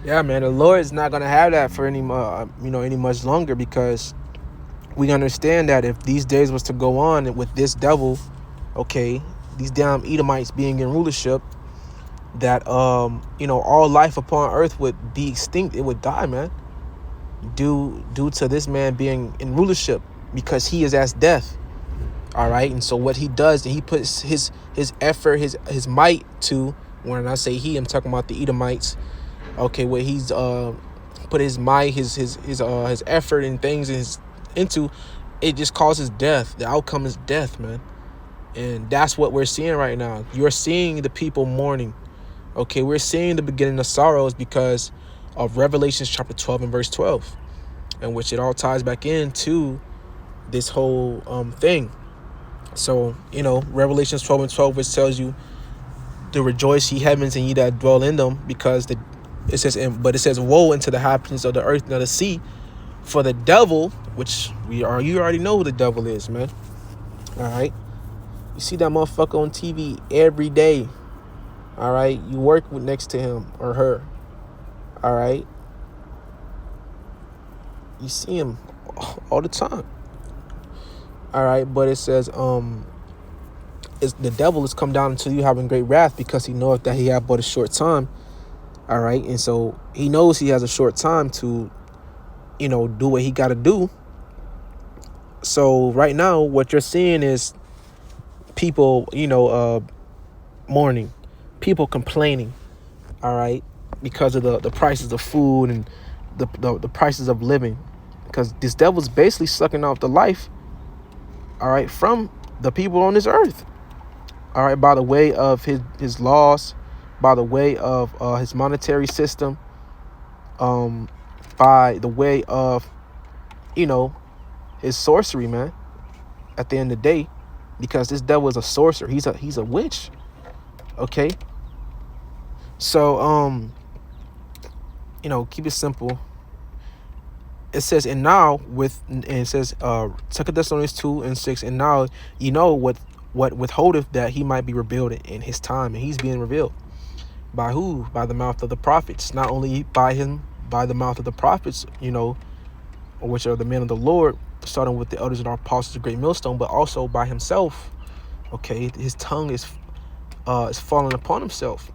Yeah, man, the Lord is not gonna have that for any much longer, because we understand that if these days was to go on with this devil, okay, these damn Edomites being in rulership, that all life upon earth would be extinct. It would die, man, due to this man being in rulership, because he is as death. All right, and so what he does, he puts his effort, his might to. When I say he, I'm talking about the Edomites. Okay, where he's put his might, his effort and things into, it just causes death. The outcome is death, man. And that's what we're seeing right now. You're seeing the people mourning. Okay, we're seeing the beginning of sorrows because of Revelations chapter 12 and verse 12, in which it all ties back into this whole thing. So, Revelations 12 and 12, which tells you to rejoice, ye heavens, and ye that dwell in them, because it says, woe unto the inhabitants of the earth and of the sea, for the devil, which you already know who the devil is, man. All right, you see that motherfucker on TV every day. All right, you work next to him or her. All right, you see him all the time. All right, but it says is the devil is come down unto you having great wrath, because he knoweth that he have but a short time. All right, and so he knows he has a short time to do what he got to do. So right now what you're seeing is people mourning, people complaining. All right, because of the prices of food and the prices of living, because this devil's basically sucking off the life, all right, from the people on this earth. All right, by the way of his laws, by the way of his monetary system, by the way of his sorcery, man. At the end of the day, because this devil is a sorcerer, he's a witch. Okay, so keep it simple. It says, and now it says 2 Thessalonians 2 and 6, and now what withholdeth that he might be revealed in his time, and he's being revealed by who? By the mouth of the prophets. Not only by the mouth of the prophets, which are the men of the Lord, starting with the elders and our apostles of great millstone, but also by himself. Okay, his tongue is falling upon himself.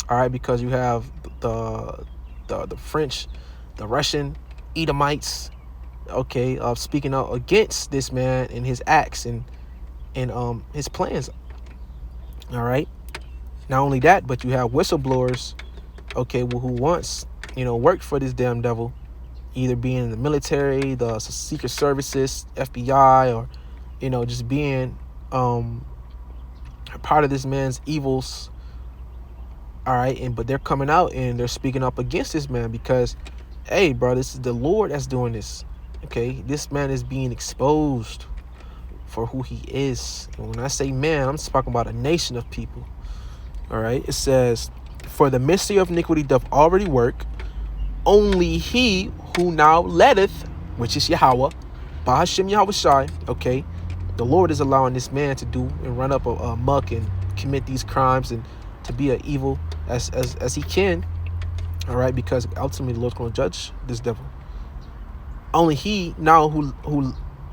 All right, because you have the French, the Russian, Edomites, okay, speaking out against this man and his acts and his plans. All right, not only that, but you have whistleblowers, okay, who once worked for this damn devil, either being in the military, the secret services, FBI, or just being part of this man's evils. All right, but they're coming out and they're speaking up against this man, because, hey, bro, this is the Lord that's doing this. Okay, this man is being exposed for who he is. And when I say man, I'm talking about a nation of people. All right, it says, for the mystery of iniquity doth already work. Only he who now letteth, which is Yahweh, by Hashem Yahweh Shai, okay, the Lord is allowing this man to do and run up a muck and commit these crimes and to be an evil as he can. All right, because ultimately the Lord's going to judge this devil. Only he now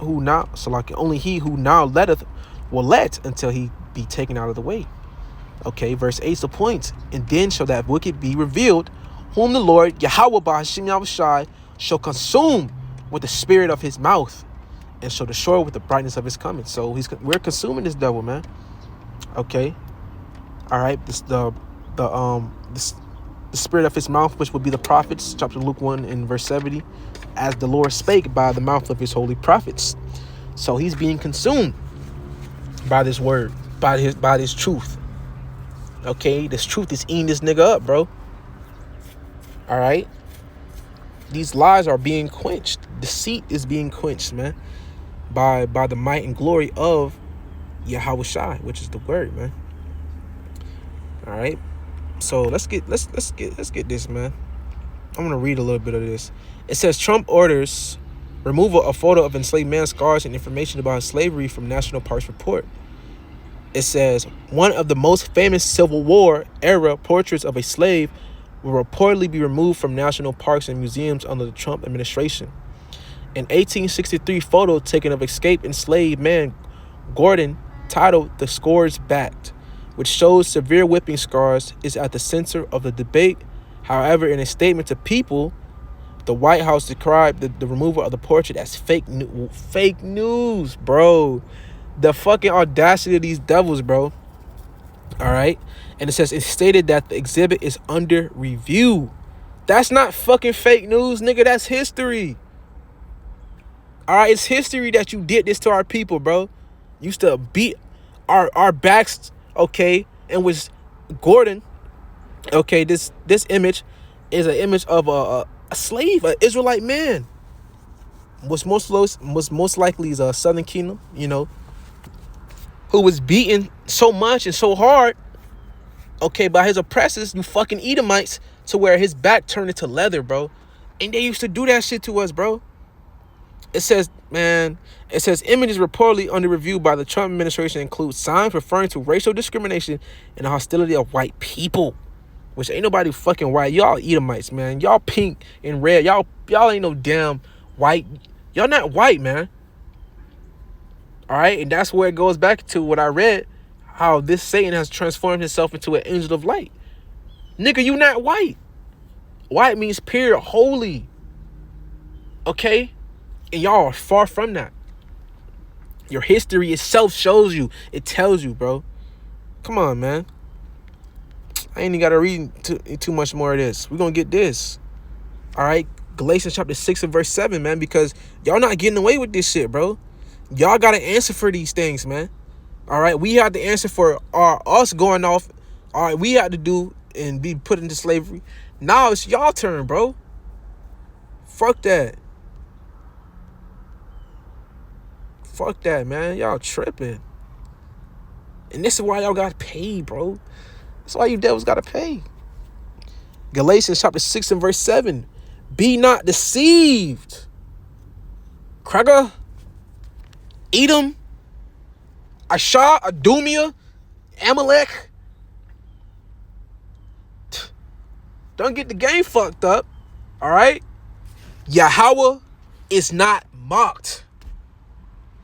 only he who now letteth will let until he be taken out of the way. Okay, verse 8 is the point. And then shall that wicked be revealed, whom the Lord Yahweh by Hashem Yahweh Shai shall consume with the spirit of his mouth, and shall destroy with the brightness of his coming. So we're consuming this devil, man. Okay, all right. The spirit of his mouth, which would be the prophets, chapter Luke 1 and verse 70, as the Lord spake by the mouth of his holy prophets. So he's being consumed by this word, by this truth. Okay, this truth is eating this nigga up, bro. All right, these lies are being quenched. Deceit is being quenched, man, by the might and glory of Yahweh Shai, which is the word, man. All right, so let's get this, man. I'm gonna read a little bit of this. It says, Trump orders removal of photo of enslaved man scars and information about slavery from National Parks report. It says, one of the most famous Civil War era portraits of a slave will reportedly be removed from national parks and museums under the Trump administration. An 1863 photo taken of escaped enslaved man Gordon, titled "The Scores Backed," which shows severe whipping scars, is at the center of the debate. However, in a statement to People, the White House described the removal of the portrait as fake news, bro. The fucking audacity of these devils, bro. All right. And it says it's stated that the exhibit is under review. That's not fucking fake news, nigga. That's history. All right. It's history that you did this to our people, bro. You used to beat our backs, okay? And was Gordon, okay? This image is an image of a slave, an Israelite man. Was most likely is a Southern Kingdom, you know, who was beaten so much and so hard, okay, by his oppressors, you fucking Edomites, to where his back turned into leather, bro. And they used to do that shit to us, bro. It says images reportedly under review by the Trump administration include signs referring to racial discrimination and the hostility of white people, which ain't nobody fucking white. Y'all Edomites, man. Y'all pink and red. Y'all ain't no damn white. Y'all not white, man. All right, and that's where it goes back to what I read, how this Satan has transformed himself into an angel of light. Nigga, you not white. White means pure, holy. Okay? And y'all are far from that. Your history itself shows you. It tells you, bro. Come on, man. I ain't even got to read too much more of this. We're going to get this. All right? Galatians chapter 6 and verse 7, man. Because y'all not getting away with this shit, bro. Y'all got to answer for these things, man. All right? We had to answer for us going off. All right? We had to do and be put into slavery. Now it's y'all turn, bro. Fuck that. Fuck that, man. Y'all tripping. And this is why y'all got paid, bro. That's why you devils got to pay. Galatians chapter 6 and verse 7. Be not deceived. Cracker, Edom, Ashah, Adumia, Amalek. Don't get the game fucked up. All right? Yahweh is not mocked.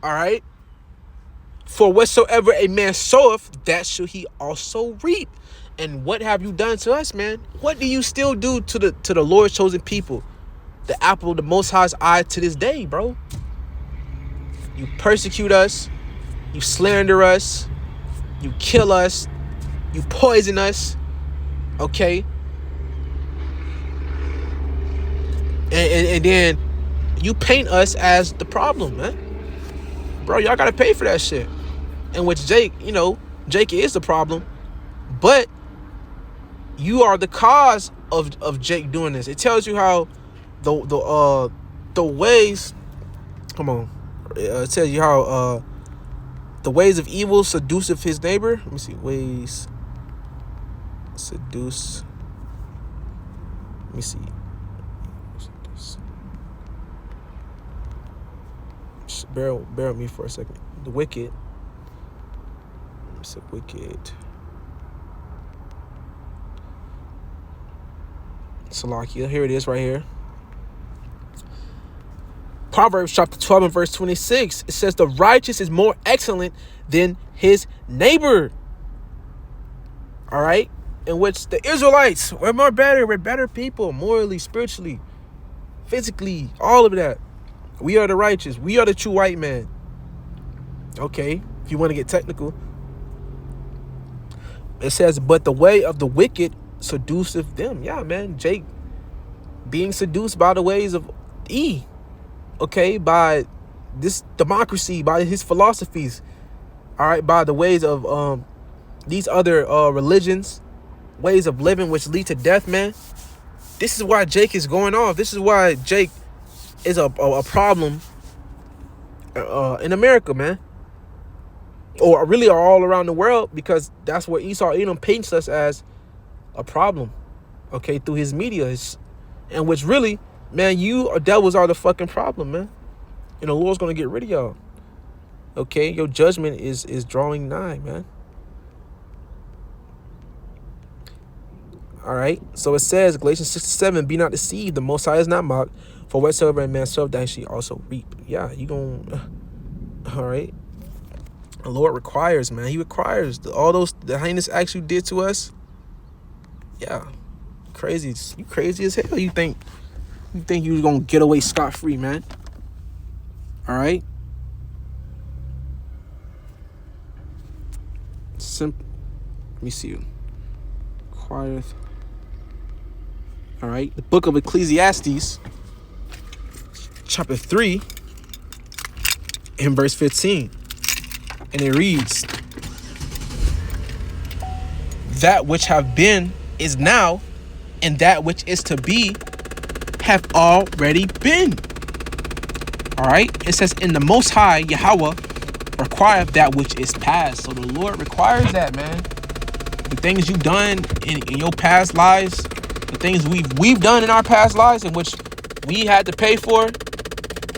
All right? For whatsoever a man soweth, that shall he also reap. And what have you done to us, man? What do you still do to the Lord's chosen people? The apple of the Most High's eye to this day, bro. You persecute us. You slander us. You kill us. You poison us. Okay? And then you paint us as the problem, man. Bro, y'all got to pay for that shit. In which Jake is the problem. But you are the cause of Jake doing this. It tells you how the ways, come on. It tells you how the ways of evil seduceth his neighbor. Let me see. Ways seduce. Let me see. Just bear with me for a second. The wicked. It's a wicked. Salakia. Here it is right here. Proverbs chapter 12 and verse 26. It says the righteous is more excellent than his neighbor. All right. In which the Israelites, we're better. We're better people. Morally, spiritually, physically, all of that. We are the righteous. We are the true white man. Okay. If you want to get technical. It says, but the way of the wicked seduceth them. Yeah, man. Jake being seduced by the ways of E. Okay. By this democracy, by his philosophies. All right. By the ways of these other religions, ways of living which lead to death, man. This is why Jake is going off. This is why Jake is a problem in America, man. Or really all around the world, because that's what Esau Edom paints us as a problem, okay, through his media. And which really, man, you devils are the fucking problem, man. And the Lord's going to get rid of y'all. Okay, your judgment is drawing nigh, man. All right. So it says, Galatians 6:7, be not deceived. The Most High is not mocked. For whatsoever a man soweth, that she also reap. Yeah, you going all right. The Lord requires, man. He requires all the heinous acts you did to us. Yeah. Crazy. You crazy as hell. You think you was going to get away scot-free, man. All right. Let me see. Requireth. All right. The book of Ecclesiastes, chapter 3, and verse 15. And it reads, that which have been is now, and that which is to be have already been. All right. It says, in the Most High, Yahweh, require that which is past. So the Lord requires that, man. The things you've done in your past lives, the things we've done in our past lives, in which we had to pay for,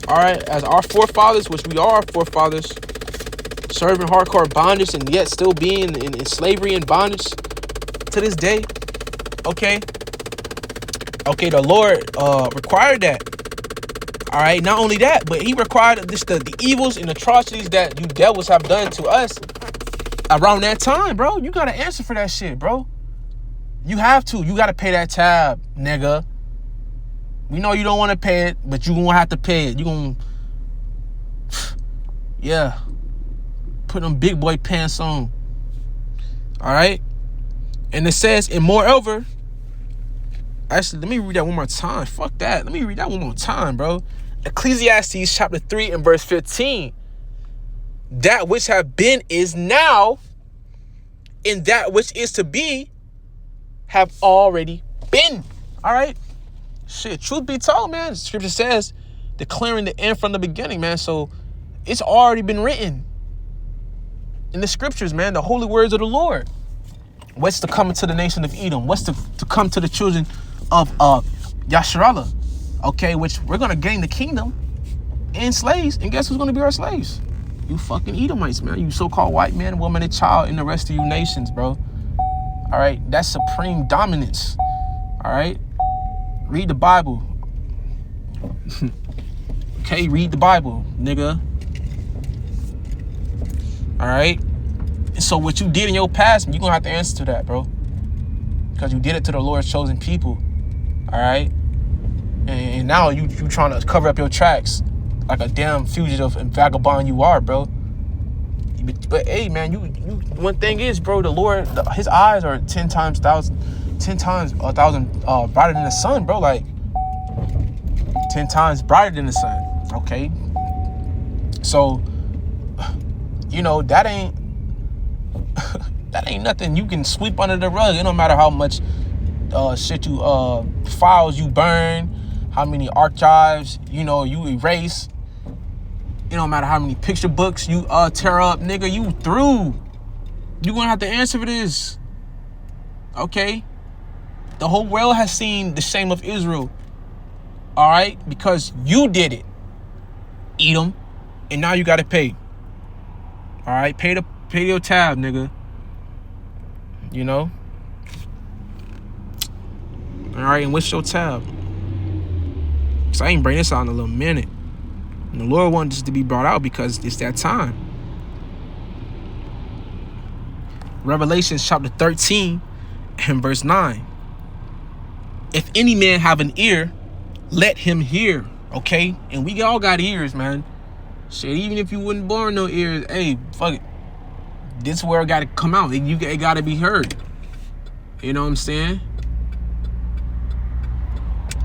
all right, as our forefathers, which we are our forefathers, serving hardcore bondage and yet still being in slavery and bondage to this day. Okay, the Lord required that. All right, not only that, but he required the evils and atrocities that you devils have done to us around that time, bro. You gotta answer for that shit, bro. You have to. You gotta pay that tab, nigga. We know you don't want to pay it, but you gonna have to pay it. You gonna, yeah, put them big boy pants on. All right, and it says, and moreover, actually, let me read that one more time. Fuck that. Let me read that one more time, bro. Ecclesiastes chapter 3 and verse 15. That which have been is now, and that which is to be have already been. All right. Shit, truth be told, man, scripture says declaring the end from the beginning, man. So it's already been written in the scriptures, man, the holy words of the Lord. What's to come to the nation of Edom? What's to come to the children of Yasharallah? Okay, which we're going to gain the kingdom and slaves. And guess who's going to be our slaves? You fucking Edomites, man. You so-called white man, woman, and child, and the rest of you nations, bro. All right, that's supreme dominance. All right, read the Bible. Okay, read the Bible, nigga. All right. So what you did in your past, you're going to have to answer to that, bro. Because you did it to the Lord's chosen people. All right. And now you trying to cover up your tracks like a damn fugitive and vagabond you are, bro. But hey, man, you one thing is, bro, the Lord, his eyes are 10 times a thousand brighter than the sun, bro. Like 10 times brighter than the sun. Okay. So, you know, that ain't nothing you can sweep under the rug. It don't matter how much shit you files you burn, how many archives you erase. It don't matter how many picture books you tear up, nigga. You through. You gonna have to answer for this. Okay. The whole world has seen the shame of Israel. All right, because you did it, Edom, and now you gotta pay. All right, pay your tab, nigga. You know. All right, and what's your tab? Cause I ain't bring this out in a little minute. And the Lord wanted this to be brought out because it's that time. Revelation chapter 13 and verse 9. If any man have an ear, let him hear. Okay? And we all got ears, man. Shit, even if you wasn't born no ears, hey, fuck it. This word got to come out. It got to be heard. You know what I'm saying?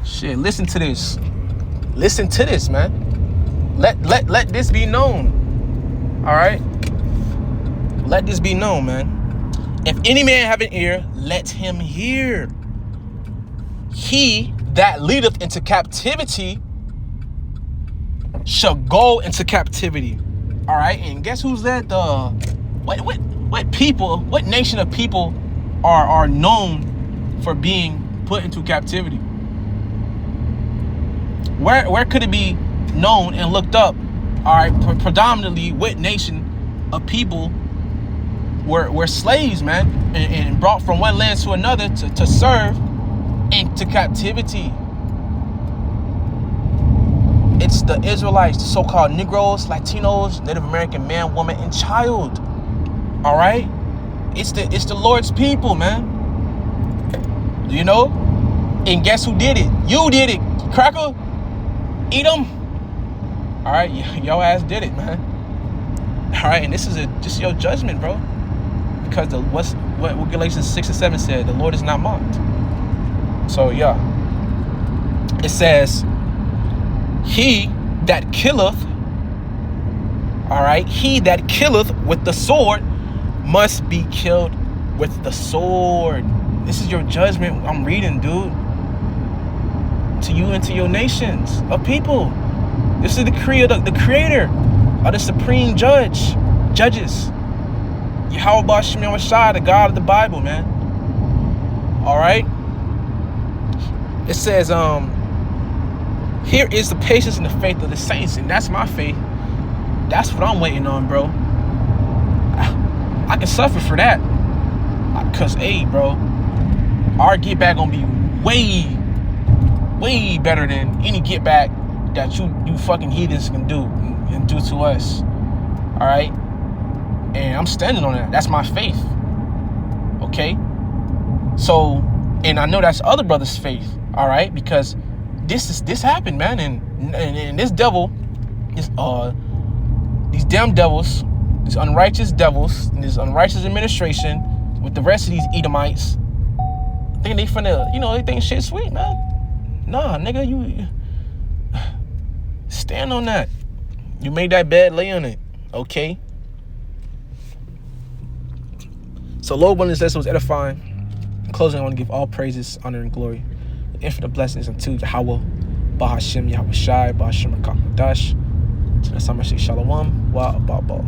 Shit, listen to this. Listen to this, man. Let this be known. All right? Let this be known, man. If any man have an ear, let him hear. He that leadeth into captivity shall go into captivity. All right? And guess who's that? What people, what nation of people are known for being put into captivity? Where could it be known and looked up? All right, predominantly what nation of people were slaves, man, and brought from one land to another to serve into captivity. It's the Israelites, the so-called Negroes, Latinos, Native American man, woman, and child. All right? It's the Lord's people, man. You know? And guess who did it? You did it, cracker. Eat them. All right? Your ass did it, man. All right? And this is just your judgment, bro. Because what Galatians 6 and 7 said, the Lord is not mocked. So, yeah. It says, he that killeth, all right, he that killeth with the sword must be killed with the sword. This is your judgment I'm reading, dude. To you and to your nations of people. This is the creator of the supreme judges. Yahweh Shemel Shai, the God of the Bible, man. All right. It says, here is the patience and the faith of the saints, and that's my faith. That's what I'm waiting on, bro. I can suffer for that, cause, hey, bro, our get back gonna be way better than any get back that you fucking heathens can do and do to us. All right, and I'm standing on that. That's my faith. Okay, so, and I know that's other brothers' faith. All right, because this happened, man, and this devil, these damn devils, these unrighteous devils, and this unrighteous administration with the rest of these Edomites, think they finna, they think shit's sweet, man. Nah, nigga, you stand on that. You made that bed, lay on it, okay? So, Lord willing, this was edifying. In closing, I want to give all praises, honor, and glory, infinite blessings unto Yahweh, Bahashem, Yahweh Shai, Bahashem Rakam Dash. To the Samashi Shalom, Wa Baba.